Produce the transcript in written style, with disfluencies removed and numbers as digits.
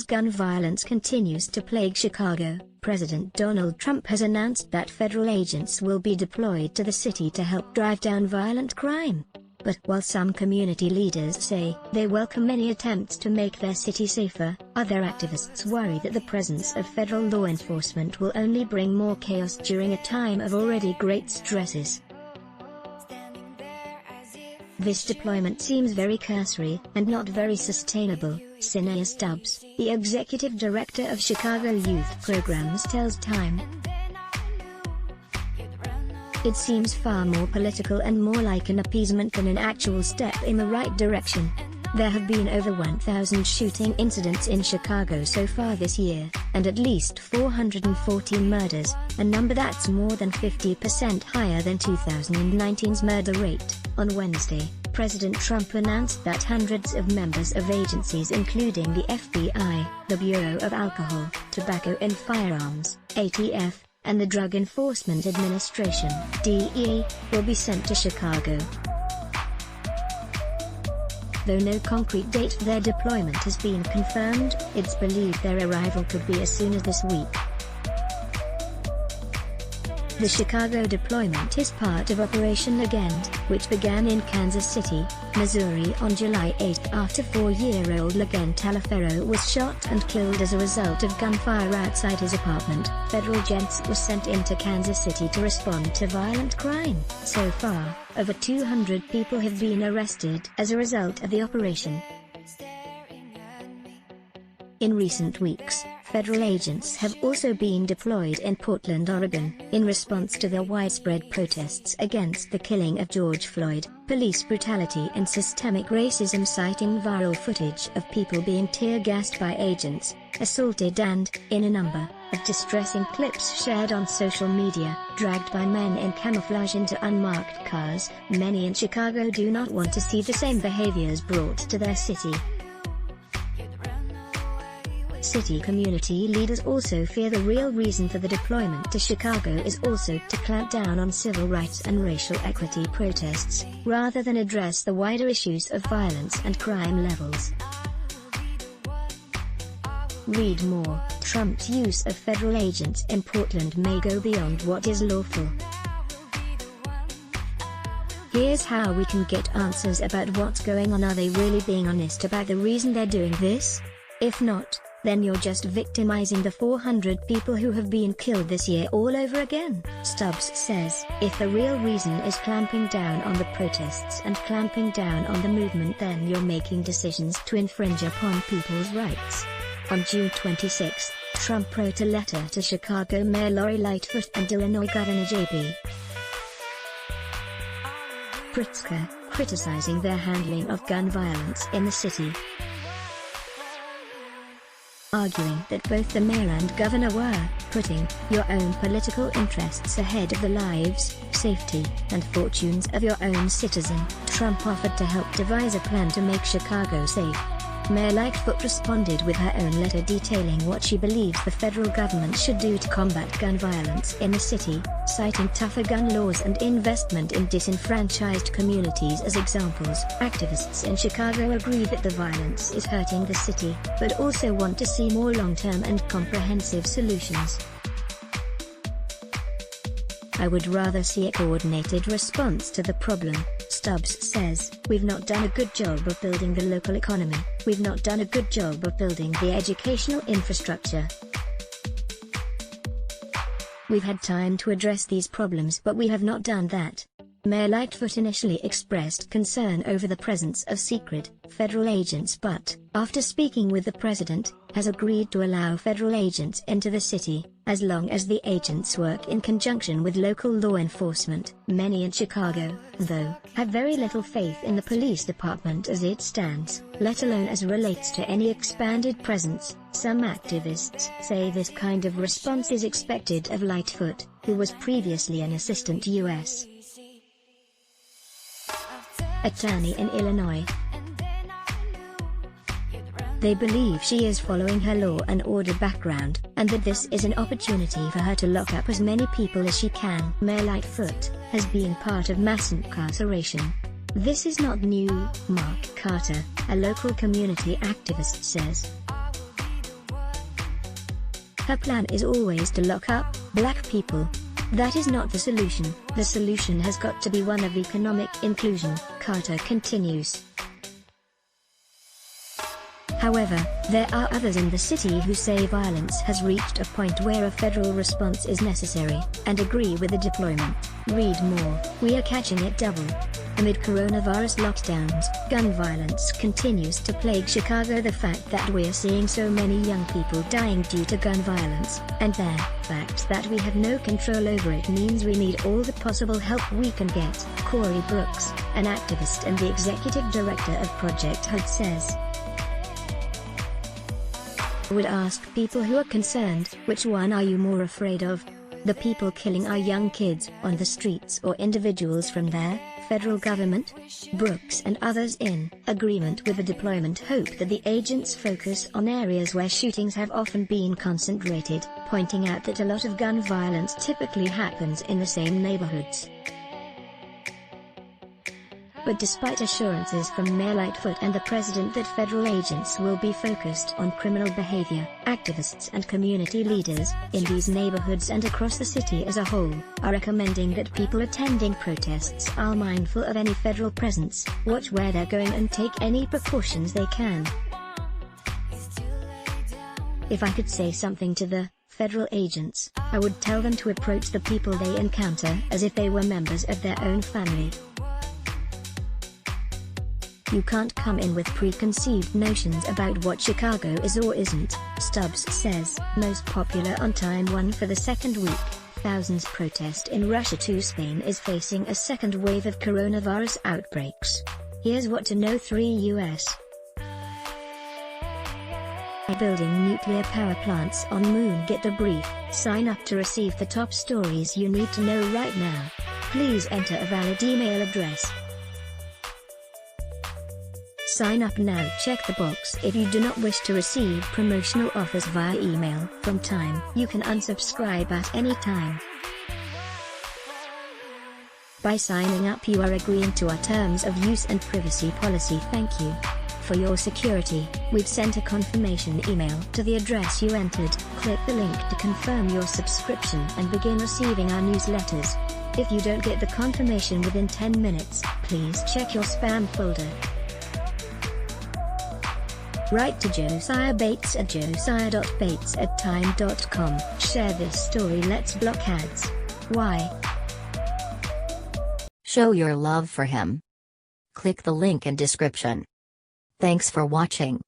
gun violence continues to plague Chicago, President Donald Trump has announced that federal agents will be deployed to the city to help drive down violent crime. But while some community leaders say they welcome any attempts to make their city safer, other activists worry that the presence of federal law enforcement will only bring more chaos during a time of already great stresses. This deployment seems very cursory and not very sustainable, Sinaya Stubbs, the executive director of Chicago Youth Programs, tells Time. It seems far more political and more like an appeasement than an actual step in the right direction. There have been over 1,000 shooting incidents in Chicago so far this year, and at least 440 murders, a number that's more than 50% higher than 2019's murder rate. On Wednesday, President Trump announced that hundreds of members of agencies including the FBI, the Bureau of Alcohol, Tobacco and Firearms, ATF, and the Drug Enforcement Administration, DEA, will be sent to Chicago. Though no concrete date for their deployment has been confirmed, it's believed their arrival could be as soon as this week. The Chicago deployment is part of Operation Legend, which began in Kansas City, Missouri on July 8 after 4-year-old Legend Talaferro was shot and killed as a result of gunfire outside his apartment. Federal jets were sent into Kansas City to respond to violent crime. So far, over 200 people have been arrested as a result of the operation. In recent weeks, federal agents have also been deployed in Portland, Oregon, in response to the widespread protests against the killing of George Floyd, police brutality and systemic racism, citing viral footage of people being tear-gassed by agents, assaulted and, in a number of distressing clips shared on social media, dragged by men in camouflage into unmarked cars. Many in Chicago do not want to see the same behaviors brought to their city. City community leaders also fear the real reason for the deployment to Chicago is also to clamp down on civil rights and racial equity protests, rather than address the wider issues of violence and crime levels. Read more. Trump's use of federal agents in Portland may go beyond what is lawful. Here's how we can get answers about what's going on. Are they really being honest about the reason they're doing this? If not, then you're just victimizing the 400 people who have been killed this year all over again. Stubbs says, if the real reason is clamping down on the protests and clamping down on the movement, then you're making decisions to infringe upon people's rights. On June 26, Trump wrote a letter to Chicago Mayor Lori Lightfoot and Illinois Governor J.B. Pritzker, criticizing their handling of gun violence in the city, arguing that both the mayor and governor were putting your own political interests ahead of the lives, safety, and fortunes of your own citizen. Trump offered to help devise a plan to make Chicago safe. Mayor Lightfoot responded with her own letter detailing what she believes the federal government should do to combat gun violence in the city, citing tougher gun laws and investment in disenfranchised communities as examples. Activists in Chicago agree that the violence is hurting the city, but also want to see more long-term and comprehensive solutions. I would rather see a coordinated response to the problem, Stubbs says. We've not done a good job of building the local economy. We've not done a good job of building the educational infrastructure. We've had time to address these problems, but we have not done that. Mayor Lightfoot initially expressed concern over the presence of secret, federal agents, but, after speaking with the president, has agreed to allow federal agents into the city, as long as the agents work in conjunction with local law enforcement. Many in Chicago, though, have very little faith in the police department as it stands, let alone as relates to any expanded presence. Some activists say this kind of response is expected of Lightfoot, who was previously an assistant U.S. attorney in Illinois. They believe she is following her law and order background, and that this is an opportunity for her to lock up as many people as she can. Mayor Lightfoot has been part of mass incarceration. This is not new, Mark Carter, a local community activist, says. Her plan is always to lock up black people. That is not the solution. The solution has got to be one of economic inclusion, Carter continues. However, there are others in the city who say violence has reached a point where a federal response is necessary, and agree with the deployment. Read more. We are catching it double. Amid coronavirus lockdowns, gun violence continues to plague Chicago. The fact that we're seeing so many young people dying due to gun violence, and the fact that we have no control over it, means we need all the possible help we can get, Corey Brooks, an activist and the executive director of Project HUD, says. I would ask people who are concerned, which one are you more afraid of? The people killing our young kids on the streets, or individuals from their federal government? Brooks and others in agreement with the deployment hope that the agents focus on areas where shootings have often been concentrated, pointing out that a lot of gun violence typically happens in the same neighborhoods. But despite assurances from Mayor Lightfoot and the president that federal agents will be focused on criminal behavior, activists and community leaders in these neighborhoods and across the city as a whole are recommending that people attending protests are mindful of any federal presence, watch where they're going and take any precautions they can. If I could say something to the federal agents, I would tell them to approach the people they encounter as if they were members of their own family. You can't come in with preconceived notions about what Chicago is or isn't, Stubbs says. Most popular on Time 1 for the second week, thousands protest in Russia too. Spain is facing a second wave of coronavirus outbreaks. Here's what to know. 3 U.S. building nuclear power plants on Moon. Get the brief. Sign up to receive the top stories you need to know right now. Please enter a valid email address. Sign up now. Check the box if you do not wish to receive promotional offers via email from Time. You can unsubscribe at any time. By signing up, you are agreeing to our terms of use and privacy policy. Thank you. For your security, we've sent a confirmation email to the address you entered. Click the link to confirm your subscription and begin receiving our newsletters. If you don't get the confirmation within 10 minutes, please check your spam folder. Write to Josiah Bates at josiah.bates@time.com. Share this story. Let's block ads. Why? Show your love for him. Click the link in description. Thanks for watching.